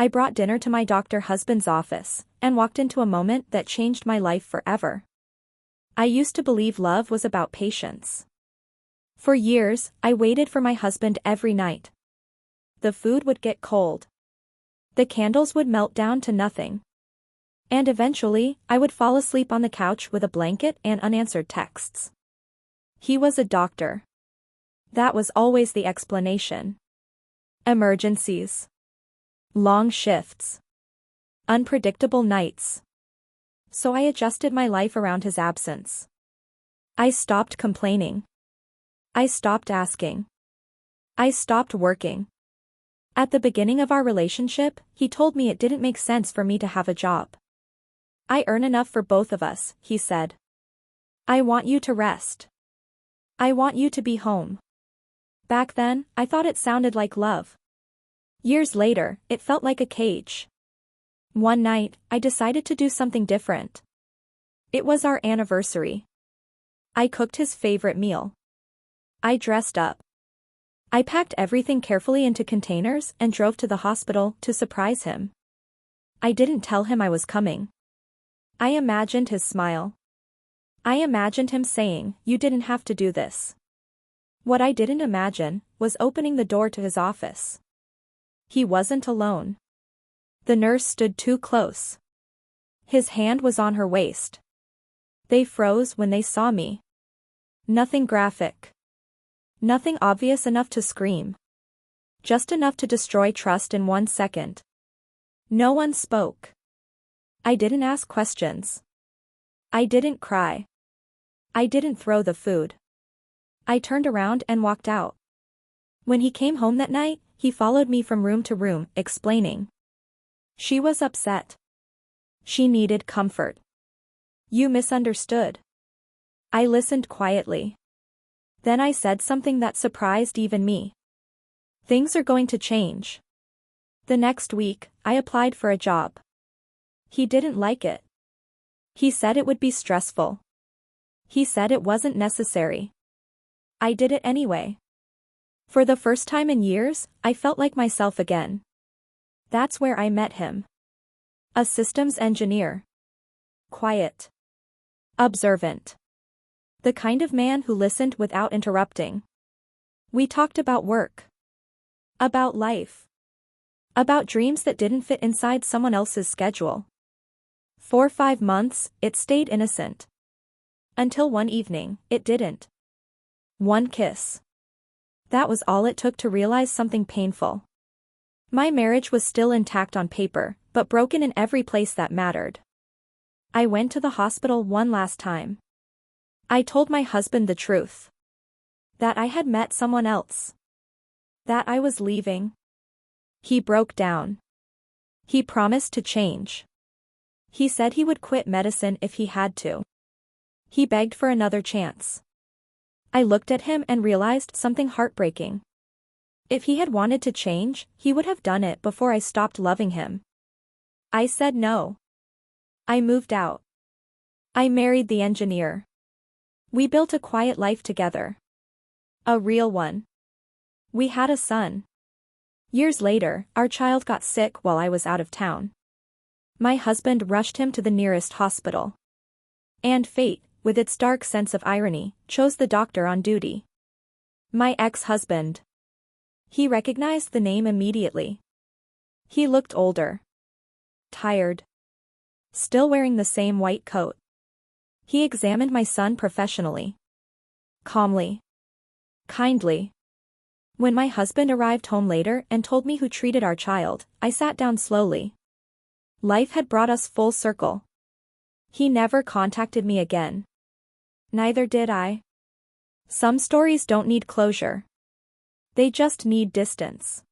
I brought dinner to my doctor husband's office and walked into a moment that changed my life forever. I used to believe love was about patience. For years, I waited for my husband every night. The food would get cold. The candles would melt down to nothing. And eventually, I would fall asleep on the couch with a blanket and unanswered texts. He was a doctor. That was always the explanation. Emergencies. Long shifts. Unpredictable nights. So I adjusted my life around his absence. I stopped complaining. I stopped asking. I stopped working. At the beginning of our relationship, he told me it didn't make sense for me to have a job. I earn enough for both of us, he said. I want you to rest. I want you to be home. Back then, I thought it sounded like love. Years later, it felt like a cage. One night, I decided to do something different. It was our anniversary. I cooked his favorite meal. I dressed up. I packed everything carefully into containers and drove to the hospital to surprise him. I didn't tell him I was coming. I imagined his smile. I imagined him saying, "You didn't have to do this." What I didn't imagine was opening the door to his office. He wasn't alone. The nurse stood too close. His hand was on her waist. They froze when they saw me. Nothing graphic. Nothing obvious enough to scream. Just enough to destroy trust in 1 second. No one spoke. I didn't ask questions. I didn't cry. I didn't throw the food. I turned around and walked out. When he came home that night, he followed me from room to room, explaining. She was upset. She needed comfort. You misunderstood. I listened quietly. Then I said something that surprised even me. Things are going to change. The next week, I applied for a job. He didn't like it. He said it would be stressful. He said it wasn't necessary. I did it anyway. For the first time in years, I felt like myself again. That's where I met him. A systems engineer. Quiet. Observant. The kind of man who listened without interrupting. We talked about work. About life. About dreams that didn't fit inside someone else's schedule. For 5 months, it stayed innocent. Until one evening, it didn't. One kiss. That was all it took to realize something painful. My marriage was still intact on paper, but broken in every place that mattered. I went to the hospital one last time. I told my husband the truth. That I had met someone else. That I was leaving. He broke down. He promised to change. He said he would quit medicine if he had to. He begged for another chance. I looked at him and realized something heartbreaking. If he had wanted to change, he would have done it before I stopped loving him. I said no. I moved out. I married the engineer. We built a quiet life together. A real one. We had a son. Years later, our child got sick while I was out of town. My husband rushed him to the nearest hospital. And fate, with its dark sense of irony, chose the doctor on duty. My ex-husband. He recognized the name immediately. He looked older. Tired. Still wearing the same white coat. He examined my son professionally. Calmly. Kindly. When my husband arrived home later and told me who treated our child, I sat down slowly. Life had brought us full circle. He never contacted me again. Neither did I. Some stories don't need closure. They just need distance.